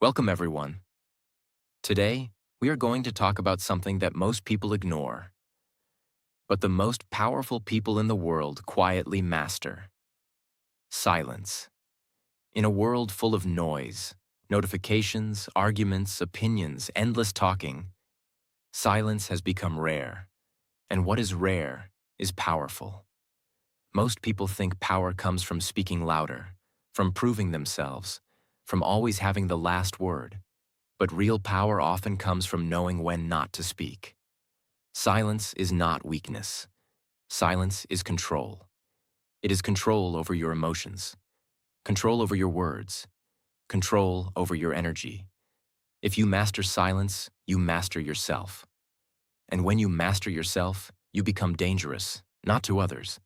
Welcome, everyone. Today, we are going to talk about something that most people ignore, but the most powerful people in the world quietly master: silence. In a world full of noise, notifications, arguments, opinions, endless talking, silence has become rare. And what is rare is powerful. Most people think power comes from speaking louder, from proving themselves, from always having the last word. But real power often comes from knowing when not to speak. Silence is not weakness. Silence is control. It is control over your emotions, control over your words, control over your energy. If you master silence, you master yourself. And when you master yourself, you become dangerous, not to others,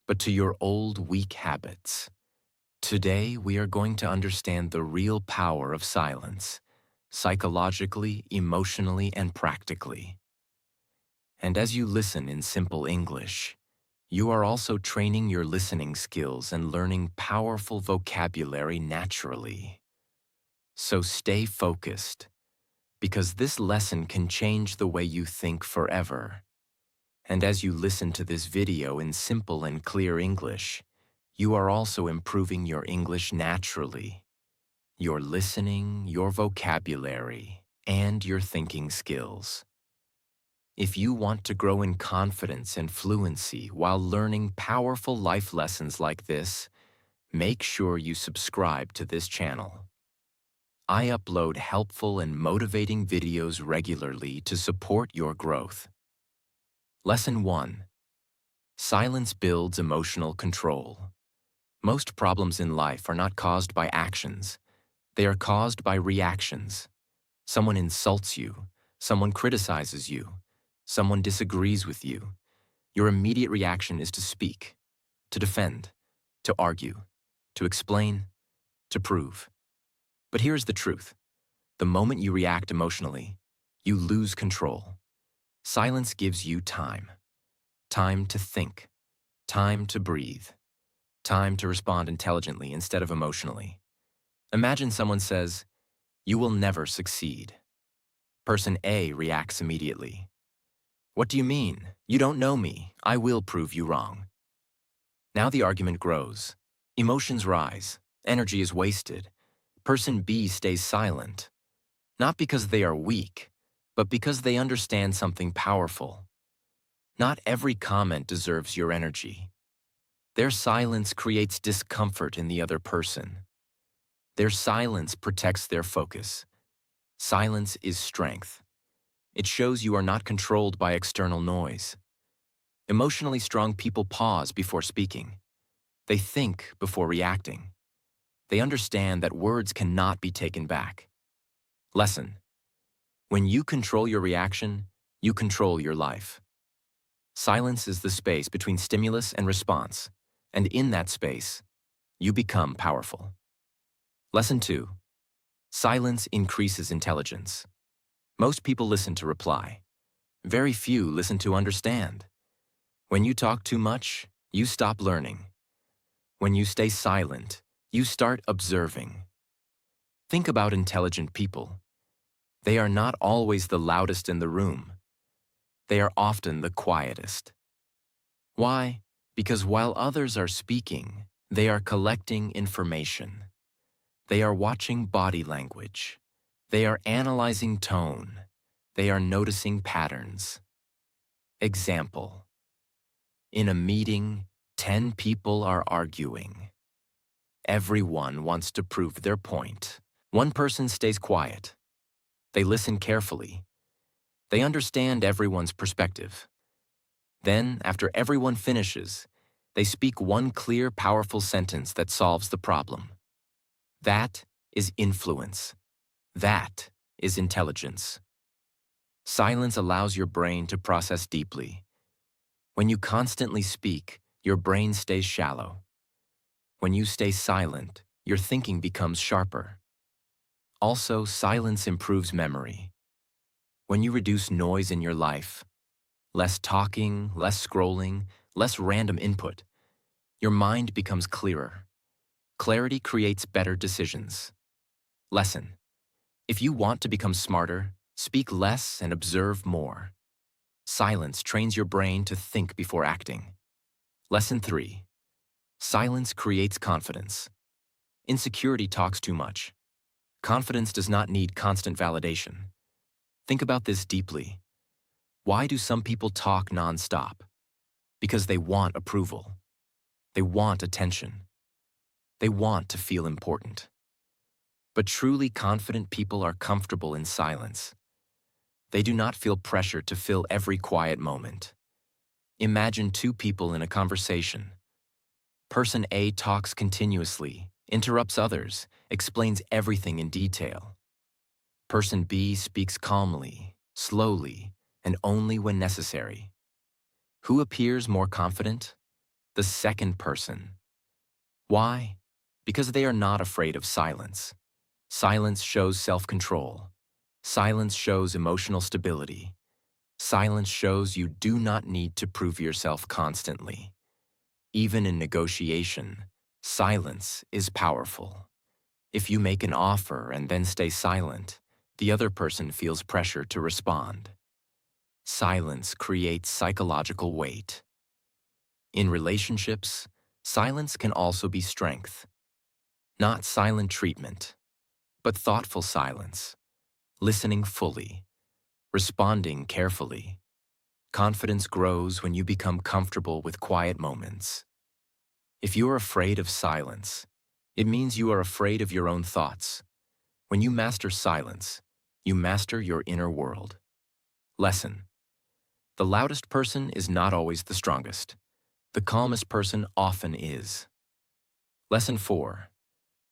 but to your old weak habits. Today, we are going to understand the real power of silence, psychologically, emotionally, and practically. And as you listen in simple English, you are also training your listening skills and learning powerful vocabulary naturally. So stay focused, because this lesson can change the way you think forever. And as you listen to this video in simple and clear English, you are also improving your English naturally. Your listening, your vocabulary, and your thinking skills. If you want to grow in confidence and fluency while learning powerful life lessons like this, make sure you subscribe to this channel. I upload helpful and motivating videos regularly to support your growth. Lesson 1. Silence builds emotional control. Most problems in life are not caused by actions. They are caused by reactions. Someone insults you. Someone criticizes you. Someone disagrees with you. Your immediate reaction is to speak, to defend, to argue, to explain, to prove. But here's the truth. The moment you react emotionally, you lose control. Silence gives you time. Time to think. Time to breathe. Time to respond intelligently instead of emotionally. Imagine someone says, "You will never succeed." Person A reacts immediately. "What do you mean? You don't know me. I will prove you wrong." Now the argument grows. Emotions rise. Energy is wasted. Person B stays silent. Not because they are weak, but because they understand something powerful. Not every comment deserves your energy. Their silence creates discomfort in the other person. Their silence protects their focus. Silence is strength. It shows you are not controlled by external noise. Emotionally strong people pause before speaking. They think before reacting. They understand that words cannot be taken back. Lesson: when you control your reaction, you control your life. Silence is the space between stimulus and response, and in that space, you become powerful. Lesson 2. Silence increases intelligence. Most people listen to reply. Very few listen to understand. When you talk too much, you stop learning. When you stay silent, you start observing. Think about intelligent people. They are not always the loudest in the room. They are often the quietest. Why? Because while others are speaking, they are collecting information. They are watching body language. They are analyzing tone. They are noticing patterns. Example: in a meeting, 10 people are arguing. Everyone wants to prove their point. One person stays quiet. They listen carefully. They understand everyone's perspective. Then, after everyone finishes, they speak one clear, powerful sentence that solves the problem. That is influence. That is intelligence. Silence allows your brain to process deeply. When you constantly speak, your brain stays shallow. When you stay silent, your thinking becomes sharper. Also, silence improves memory. When you reduce noise in your life, less talking, less scrolling, less random input, your mind becomes clearer. Clarity creates better decisions. Lesson: If you want to become smarter, speak less and observe more. Silence trains your brain to think before acting. Lesson 3. Silence creates confidence. Insecurity talks too much. Confidence does not need constant validation. Think about this deeply. Why do some people talk non-stop? Because they want approval. They want attention. They want to feel important. But truly confident people are comfortable in silence. They do not feel pressure to fill every quiet moment. Imagine two people in a conversation. Person A talks continuously, interrupts others, explains everything in detail. Person B speaks calmly, slowly, and only when necessary. Who appears more confident? The second person. Why? Because they are not afraid of silence. Silence shows self-control. Silence shows emotional stability. Silence shows you do not need to prove yourself constantly. Even in negotiation, silence is powerful. If you make an offer and then stay silent, the other person feels pressure to respond. Silence creates psychological weight. In relationships, silence can also be strength. Not silent treatment, but thoughtful silence, listening fully, responding carefully. Confidence grows when you become comfortable with quiet moments. If you are afraid of silence, it means you are afraid of your own thoughts. When you master silence, you master your inner world. Lesson: the loudest person is not always the strongest. The calmest person often is. Lesson 4.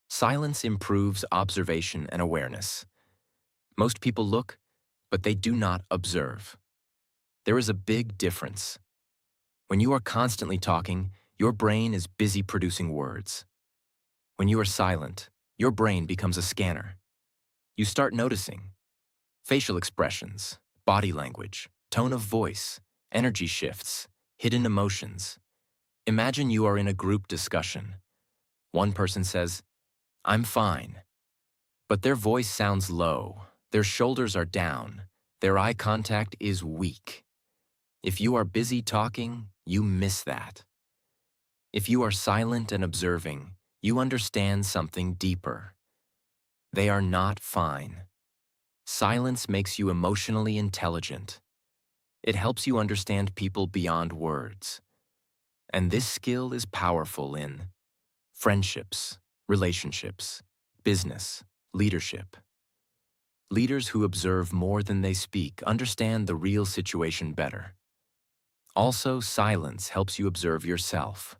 Silence improves observation and awareness. Most people look, but they do not observe. There is a big difference. When you are constantly talking, your brain is busy producing words. When you are silent, your brain becomes a scanner. You start noticing facial expressions, body language, tone of voice, energy shifts, hidden emotions. Imagine you are in a group discussion. One person says, "I'm fine," but their voice sounds low, their shoulders are down, their eye contact is weak. If you are busy talking, you miss that. If you are silent and observing, you understand something deeper. They are not fine. Silence makes you emotionally intelligent. It helps you understand people beyond words. And this skill is powerful in friendships, relationships, business, leadership. Leaders who observe more than they speak understand the real situation better. Also, silence helps you observe yourself.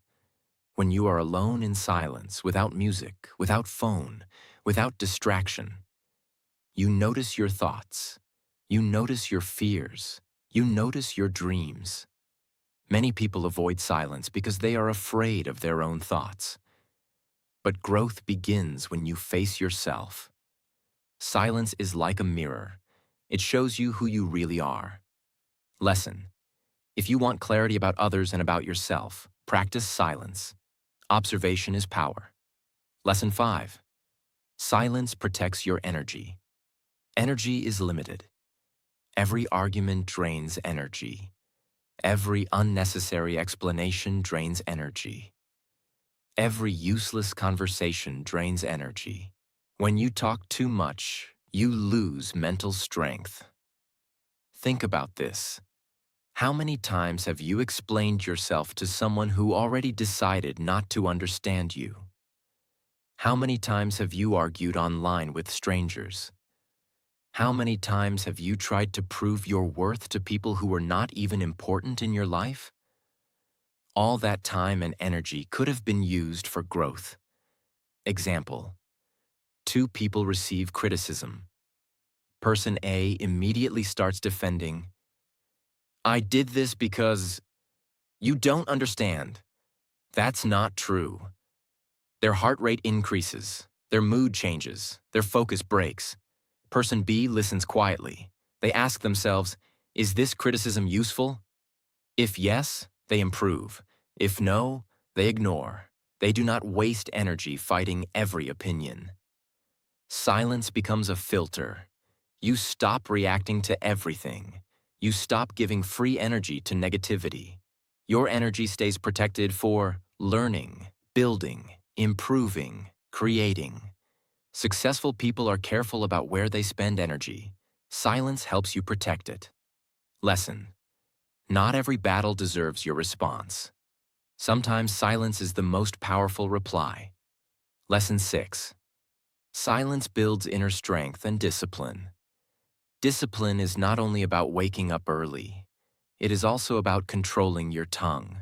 When you are alone in silence, without music, without phone, without distraction, you notice your thoughts, you notice your fears, you notice your dreams. Many people avoid silence because they are afraid of their own thoughts. But growth begins when you face yourself. Silence is like a mirror. It shows you who you really are. Lesson: if you want clarity about others and about yourself, practice silence. Observation is power. Lesson 5. Silence protects your energy. Energy is limited. Every argument drains energy. Every unnecessary explanation drains energy. Every useless conversation drains energy. When you talk too much, you lose mental strength. Think about this. How many times have you explained yourself to someone who already decided not to understand you? How many times have you argued online with strangers? How many times have you tried to prove your worth to people who were not even important in your life? All that time and energy could have been used for growth. Example: two people receive criticism. Person A immediately starts defending, "I did this because you don't understand. That's not true." Their heart rate increases, their mood changes, their focus breaks. Person B listens quietly. They ask themselves, "Is this criticism useful?" If yes, they improve. If no, they ignore. They do not waste energy fighting every opinion. Silence becomes a filter. You stop reacting to everything. You stop giving free energy to negativity. Your energy stays protected for learning, building, improving, creating. Successful people are careful about where they spend energy. Silence helps you protect it. Lesson: not every battle deserves your response. Sometimes silence is the most powerful reply. Lesson 6. Silence builds inner strength and discipline. Discipline is not only about waking up early, it is also about controlling your tongue.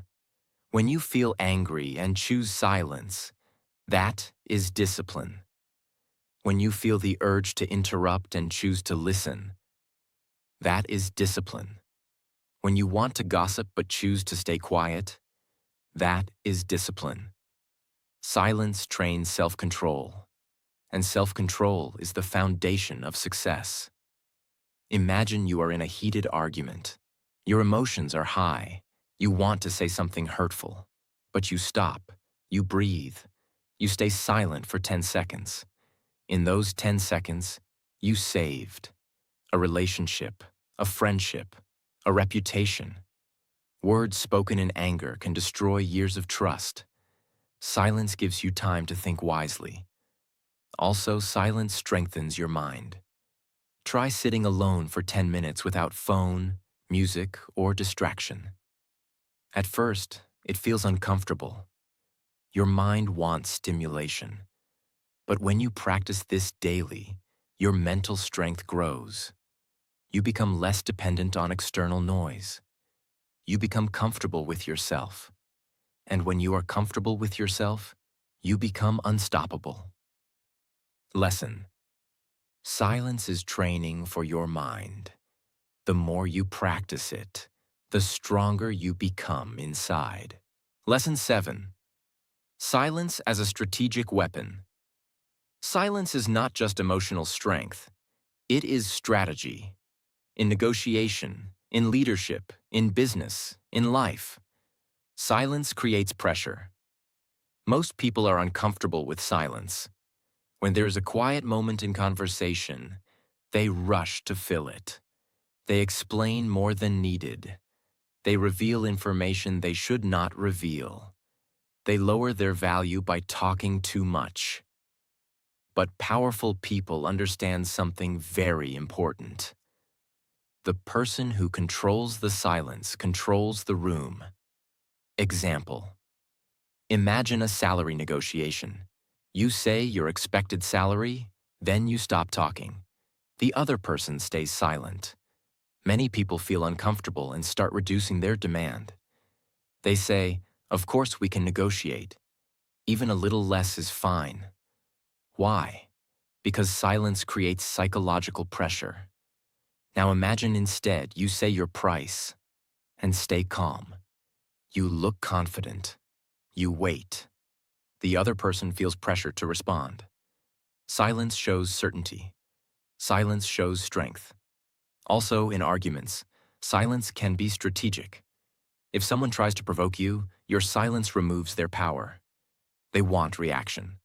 When you feel angry and choose silence, that is discipline. When you feel the urge to interrupt and choose to listen, that is discipline. When you want to gossip but choose to stay quiet, that is discipline. Silence trains self-control, and self-control is the foundation of success. Imagine you are in a heated argument. Your emotions are high. You want to say something hurtful, but you stop, you breathe, you stay silent for 10 seconds. In those 10 seconds, you saved a relationship, a friendship, a reputation. Words spoken in anger can destroy years of trust. Silence gives you time to think wisely. Also, silence strengthens your mind. Try sitting alone for 10 minutes without phone, music, or distraction. At first, it feels uncomfortable. Your mind wants stimulation. But when you practice this daily, your mental strength grows. You become less dependent on external noise. You become comfortable with yourself. And when you are comfortable with yourself, you become unstoppable. Lesson: silence is training for your mind. The more you practice it, the stronger you become inside. Lesson 7. Silence as a strategic weapon. Silence is not just emotional strength. It is strategy. In negotiation, in leadership, in business, in life, silence creates pressure. Most people are uncomfortable with silence. When there is a quiet moment in conversation, they rush to fill it. They explain more than needed. They reveal information they should not reveal. They lower their value by talking too much. But powerful people understand something very important. The person who controls the silence controls the room. Example: imagine a salary negotiation. You say your expected salary, then you stop talking. The other person stays silent. Many people feel uncomfortable and start reducing their demand. They say, "Of course we can negotiate. Even a little less is fine." Why? Because silence creates psychological pressure. Now imagine instead you say your price and stay calm. You look confident. You wait. The other person feels pressure to respond. Silence shows certainty. Silence shows strength. Also, in arguments, silence can be strategic. If someone tries to provoke you, your silence removes their power. They want reaction.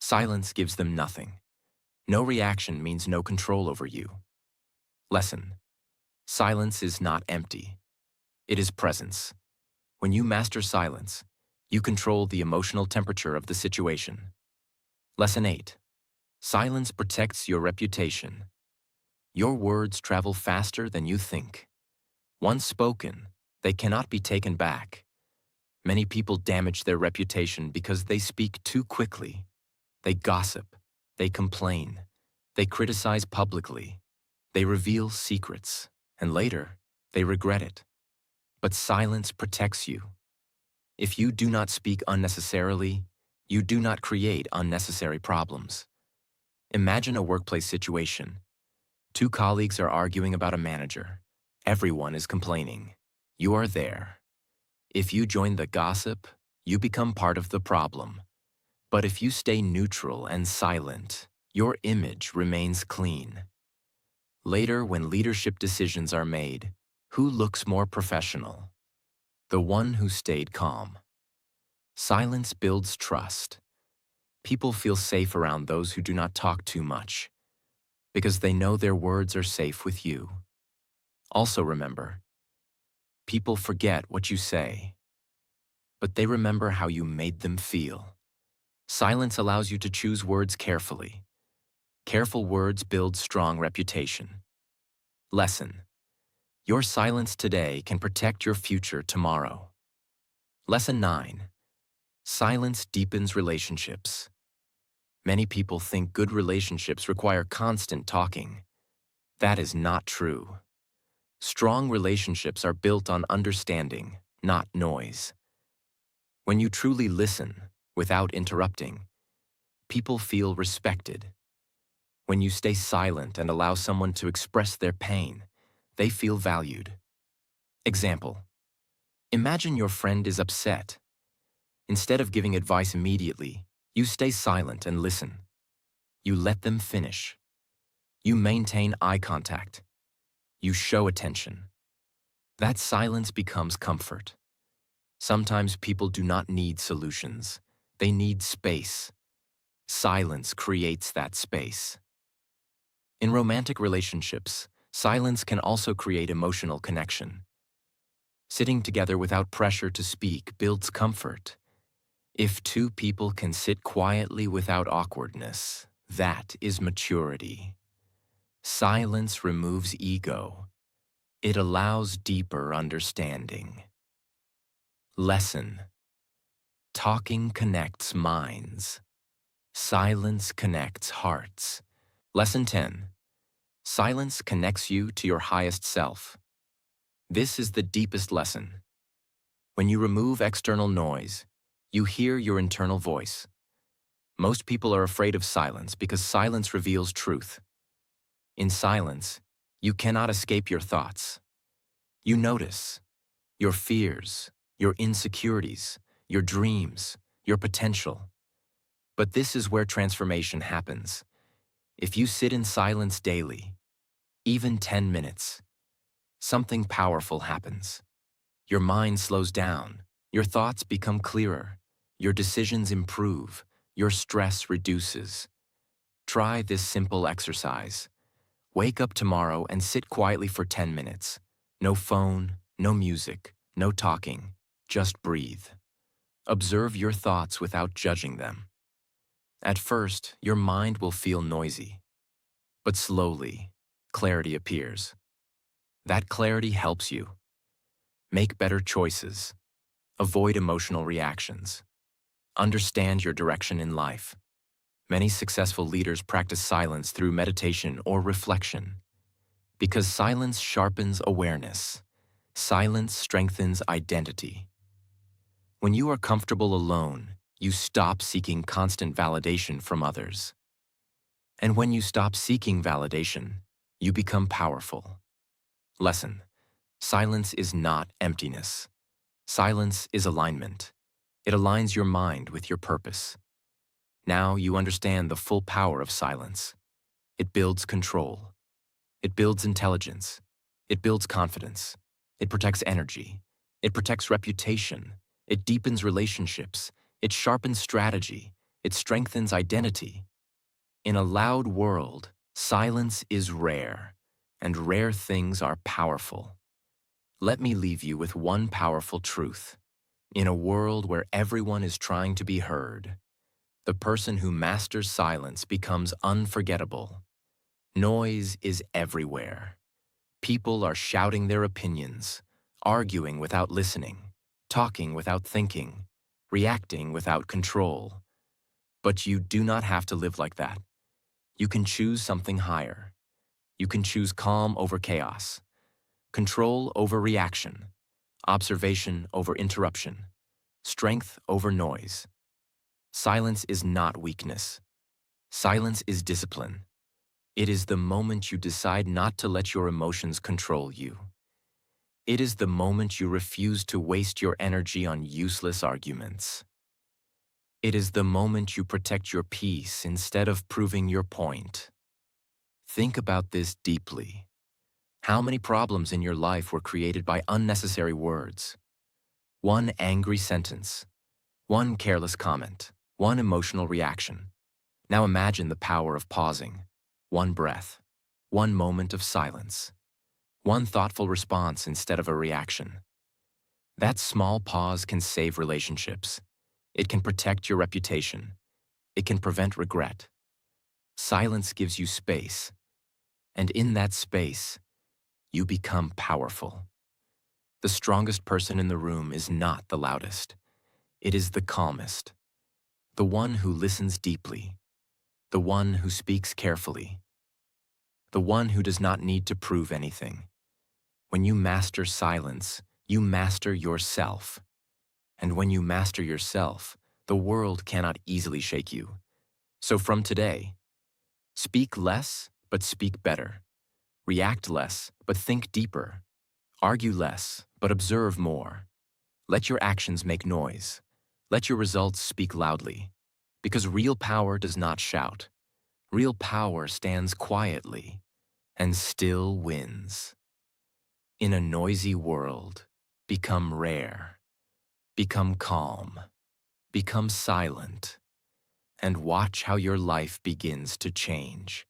Silence gives them nothing. No reaction means no control over you. Lesson: silence is not empty. It is presence. When you master silence, you control the emotional temperature of the situation. Lesson 8. Silence protects your reputation. Your words travel faster than you think. Once spoken, they cannot be taken back. Many people damage their reputation because they speak too quickly. They gossip. They complain. They criticize publicly. They reveal secrets. And later, they regret it. But silence protects you. If you do not speak unnecessarily, you do not create unnecessary problems. Imagine a workplace situation. Two colleagues are arguing about a manager. Everyone is complaining. You are there. If you join the gossip, you become part of the problem. But if you stay neutral and silent, your image remains clean. Later, when leadership decisions are made, who looks more professional? The one who stayed calm. Silence builds trust. People feel safe around those who do not talk too much, because they know their words are safe with you. Also remember, people forget what you say, but they remember how you made them feel. Silence allows you to choose words carefully. Careful words build strong reputation. Lesson: your silence today can protect your future tomorrow. Lesson 9. Silence deepens relationships. Many people think good relationships require constant talking. That is not true. Strong relationships are built on understanding, not noise. When you truly listen, without interrupting, people feel respected. When you stay silent and allow someone to express their pain, they feel valued. Example: imagine your friend is upset. Instead of giving advice immediately, you stay silent and listen. You let them finish. You maintain eye contact. You show attention. That silence becomes comfort. Sometimes people do not need solutions. They need space. Silence creates that space. In romantic relationships, silence can also create emotional connection. Sitting together without pressure to speak builds comfort. If two people can sit quietly without awkwardness, that is maturity. Silence removes ego. It allows deeper understanding. Lesson: talking connects minds. Silence connects hearts. Lesson 10. Silence connects you to your highest self. This is the deepest lesson. When you remove external noise, you hear your internal voice. Most people are afraid of silence because silence reveals truth. In silence, you cannot escape your thoughts. You notice your fears, your insecurities, your dreams, your potential. But this is where transformation happens. If you sit in silence daily, even 10 minutes, something powerful happens. Your mind slows down, your thoughts become clearer, your decisions improve, your stress reduces. Try this simple exercise. Wake up tomorrow and sit quietly for 10 minutes. No phone, no music, no talking, just breathe. Observe your thoughts without judging them. At first, your mind will feel noisy, but slowly, clarity appears. That clarity helps you make better choices, avoid emotional reactions, understand your direction in life. Many successful leaders practice silence through meditation or reflection. Because silence sharpens awareness. Silence strengthens identity. When you are comfortable alone, you stop seeking constant validation from others. And when you stop seeking validation, you become powerful. Lesson: silence is not emptiness. Silence is alignment. It aligns your mind with your purpose. Now you understand the full power of silence. It builds control. It builds intelligence. It builds confidence. It protects energy. It protects reputation. It deepens relationships. It sharpens strategy. It strengthens identity. In a loud world, silence is rare, and rare things are powerful. Let me leave you with one powerful truth. In a world where everyone is trying to be heard, the person who masters silence becomes unforgettable. Noise is everywhere. People are shouting their opinions, arguing without listening, talking without thinking, reacting without control. But you do not have to live like that. You can choose something higher. You can choose calm over chaos, control over reaction, observation over interruption, strength over noise. Silence is not weakness. Silence is discipline. It is the moment you decide not to let your emotions control you. It is the moment you refuse to waste your energy on useless arguments. It is the moment you protect your peace instead of proving your point. Think about this deeply. How many problems in your life were created by unnecessary words? One angry sentence, one careless comment, one emotional reaction. Now imagine the power of pausing. One breath, one moment of silence, one thoughtful response instead of a reaction. That small pause can save relationships. It can protect your reputation. It can prevent regret. Silence gives you space, and in that space, you become powerful. The strongest person in the room is not the loudest. It is the calmest, the one who listens deeply, the one who speaks carefully, the one who does not need to prove anything. When you master silence, you master yourself. And when you master yourself, the world cannot easily shake you. So from today, speak less, but speak better. React less, but think deeper. Argue less, but observe more. Let your actions make noise. Let your results speak loudly. Because real power does not shout. Real power stands quietly and still wins. In a noisy world, become rare. Become calm. Become silent. And watch how your life begins to change.